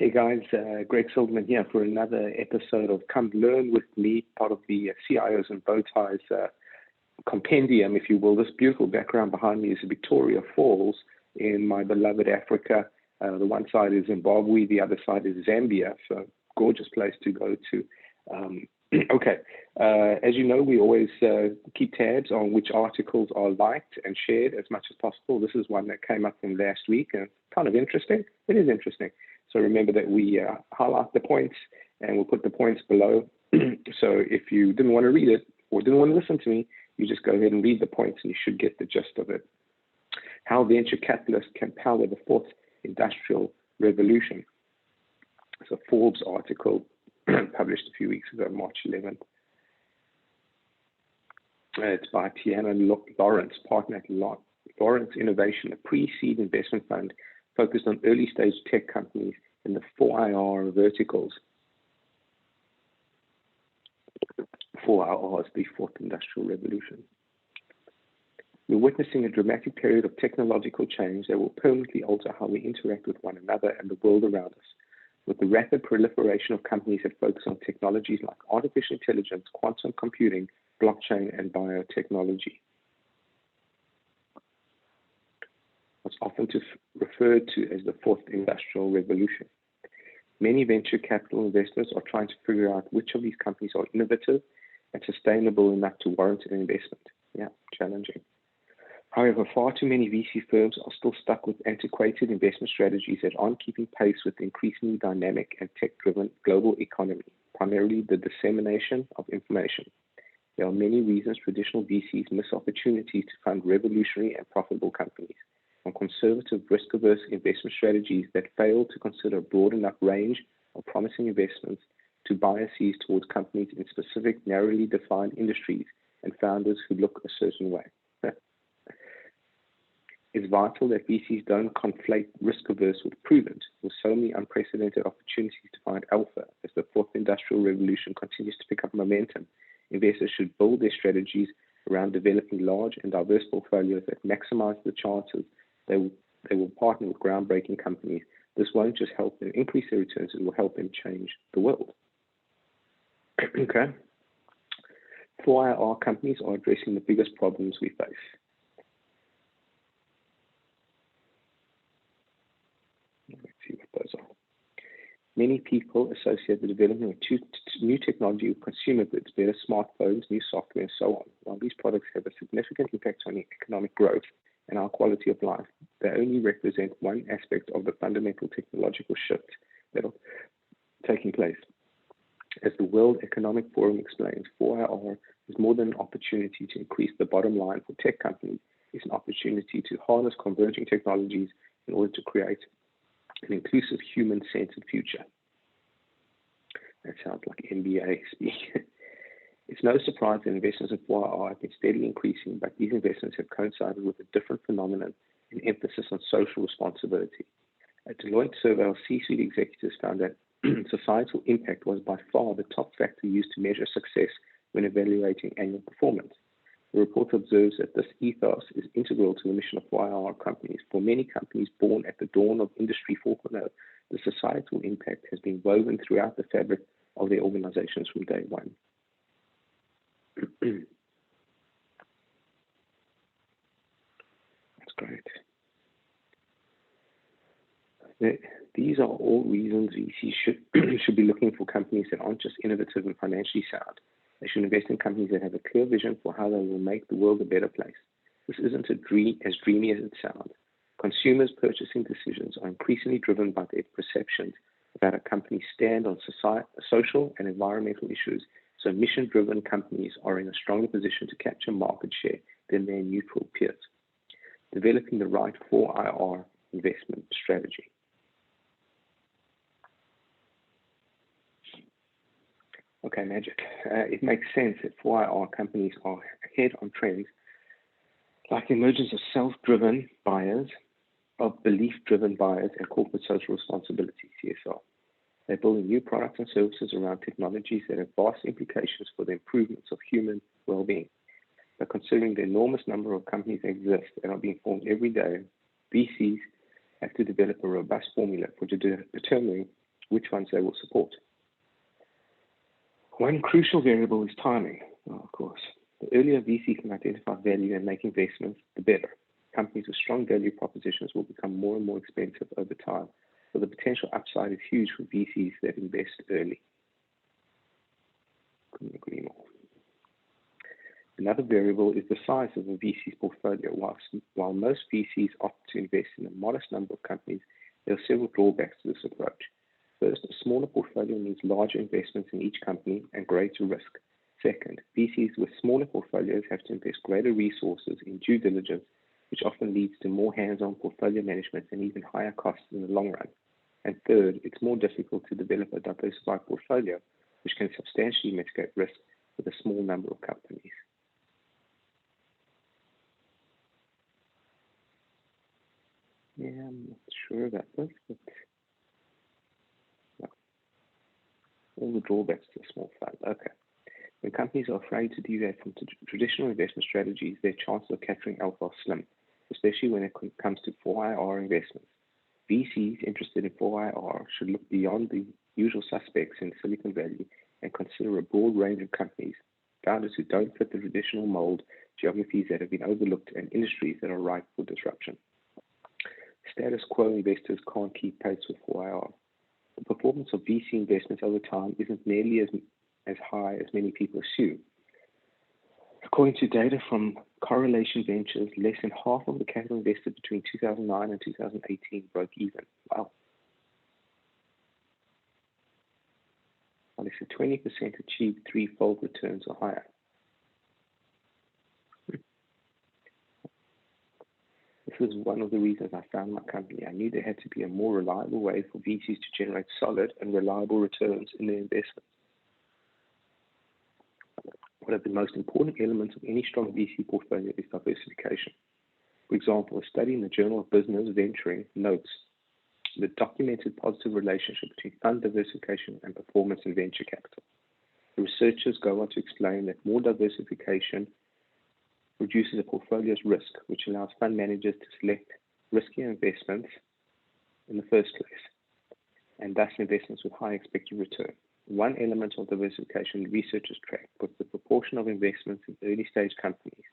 Hey guys, Greg Silverman here for another episode of Come Learn with Me, part of the CIOs and Bowties compendium, if you will. This beautiful background behind me is Victoria Falls in my beloved Africa. The one side is Zimbabwe, the other side is Zambia, so gorgeous place to go to. As you know, we always keep tabs on which articles are liked and shared as much as possible. This is one that came up from last week and kind of interesting. It is interesting. So remember that we highlight the points and we'll put the points below. So if you didn't want to read it or didn't want to listen to me, you just go ahead and read the points and you should get the gist of it. How venture capitalists can power the fourth industrial revolution. It's a Forbes article published a few weeks ago, March 11th. It's by Tiana Lawrence, partner at Lawrence Innovation, a pre-seed investment fund focused on early-stage tech companies in the 4IR verticals. 4IR is the fourth industrial revolution. We're witnessing a dramatic period of technological change that will permanently alter how we interact with one another and the world around us. With the rapid proliferation of companies that focus on technologies like artificial intelligence, quantum computing, blockchain, and biotechnology. What's often referred to as the fourth industrial revolution. Many venture capital investors are trying to figure out which of these companies are innovative and sustainable enough to warrant an investment. Yeah, challenging. However, far too many VC firms are still stuck with antiquated investment strategies that aren't keeping pace with the increasingly dynamic and tech-driven global economy, primarily the dissemination of information. There are many reasons traditional VCs miss opportunities to fund revolutionary and profitable companies, from conservative, risk-averse investment strategies that fail to consider a broad enough range of promising investments to biases towards companies in specific, narrowly defined industries and founders who look a certain way. It's vital that VCs don't conflate risk-averse with prudent, with so many unprecedented opportunities to find alpha. As the fourth industrial revolution continues to pick up momentum, investors should build their strategies around developing large and diverse portfolios that maximize the chances they will partner with groundbreaking companies. This won't just help them increase their returns, it will help them change the world. Okay. 4IR companies are addressing the biggest problems we face. Let's see what those are. Many people associate the development of new technology with consumer goods, better smartphones, new software, and so on. While these products have a significant impact on economic growth and our quality of life, they only represent one aspect of the fundamental technological shift that are taking place. As the World Economic Forum explains, 4IR is more than an opportunity to increase the bottom line for tech companies. It's an opportunity to harness converging technologies in order to create an inclusive, human-centered future. That sounds like MBA speak. It's no surprise that investments in 4IR have been steadily increasing, but these investments have coincided with a different phenomenon, an emphasis on social responsibility. A Deloitte survey of C-suite executives found that societal impact was by far the top factor used to measure success when evaluating annual performance. The report observes that this ethos is integral to the mission of 4IR companies. For many companies born at the dawn of Industry 4.0, the societal impact has been woven throughout the fabric of their organizations from day one. That's great. These are all reasons VCs should be looking for companies that aren't just innovative and financially sound. They should invest in companies that have a clear vision for how they will make the world a better place. This isn't as dreamy as it sounds. Consumers' purchasing decisions are increasingly driven by their perceptions about a company's stand on social and environmental issues, so mission-driven companies are in a stronger position to capture market share than their neutral peers. Developing the right 4IR investment strategy. Okay, magic. It makes sense that 4IR companies are ahead on trends like the emergence of self-driven buyers, of belief-driven buyers, and corporate social responsibility, CSR. They're building new products and services around technologies that have vast implications for the improvements of human well-being. But considering the enormous number of companies that exist and are being formed every day, VCs have to develop a robust formula for determining which ones they will support. One crucial variable is timing. Well, of course, the earlier VC can identify value and make investments, the better. Companies with strong value propositions will become more and more expensive over time, so the potential upside is huge for VCs that invest early. Couldn't agree more. Another variable is the size of a VC's portfolio. While most VCs opt to invest in a modest number of companies, there are several drawbacks to this approach. First, a smaller portfolio means larger investments in each company and greater risk. Second, VCs with smaller portfolios have to invest greater resources in due diligence, which often leads to more hands-on portfolio management and even higher costs in the long run. And third, it's more difficult to develop a diversified portfolio, which can substantially mitigate risk with a small number of companies. Yeah, I'm not sure about this, but no. All the drawbacks to a small fund. Okay. When companies are afraid to deviate from traditional investment strategies, their chances of capturing alpha are slim, especially when it comes to 4IR investments. VCs interested in 4IR should look beyond the usual suspects in Silicon Valley and consider a broad range of companies, founders who don't fit the traditional mold, geographies that have been overlooked, and industries that are ripe for disruption. Status quo investors can't keep pace with 4IR. The performance of VC investments over time isn't nearly as high as many people assume. According to data from Correlation Ventures, less than half of the capital invested between 2009 and 2018 broke even. Wow. While less than 20% achieved threefold returns or higher. This is one of the reasons I found my company. I knew there had to be a more reliable way for VCs to generate solid and reliable returns in their investments. One of the most important elements of any strong VC portfolio is diversification. For example, a study in the Journal of Business Venturing notes the documented positive relationship between fund diversification and performance in venture capital. The researchers go on to explain that more diversification reduces a portfolio's risk, which allows fund managers to select riskier investments in the first place, and thus investments with high expected return. One element of diversification researchers track was the proportion of investments in early-stage companies,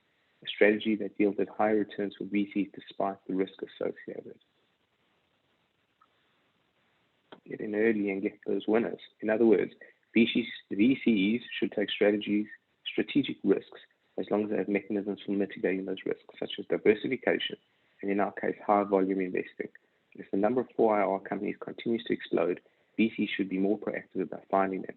a strategy that yielded higher returns for VCs despite the risk associated. Get in early and get those winners. In other words, VCs should take strategic risks as long as they have mechanisms for mitigating those risks, such as diversification, and in our case, high volume investing. As the number of 4IR companies continues to explode, VCs should be more proactive about finding them.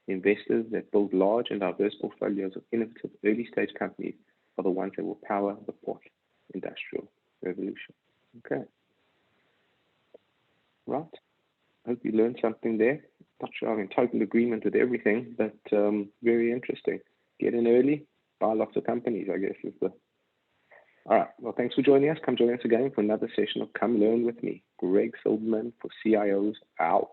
Investors that build large and diverse portfolios of innovative early-stage companies are the ones that will power the fourth industrial revolution. Okay. Right. I hope you learned something there. Not sure I'm in total agreement with everything, but very interesting. Get in early, buy lots of companies, I guess is the... All right. Well, thanks for joining us. Come join us again for another session of Come Learn With Me. Greg Silverman for CIOs out.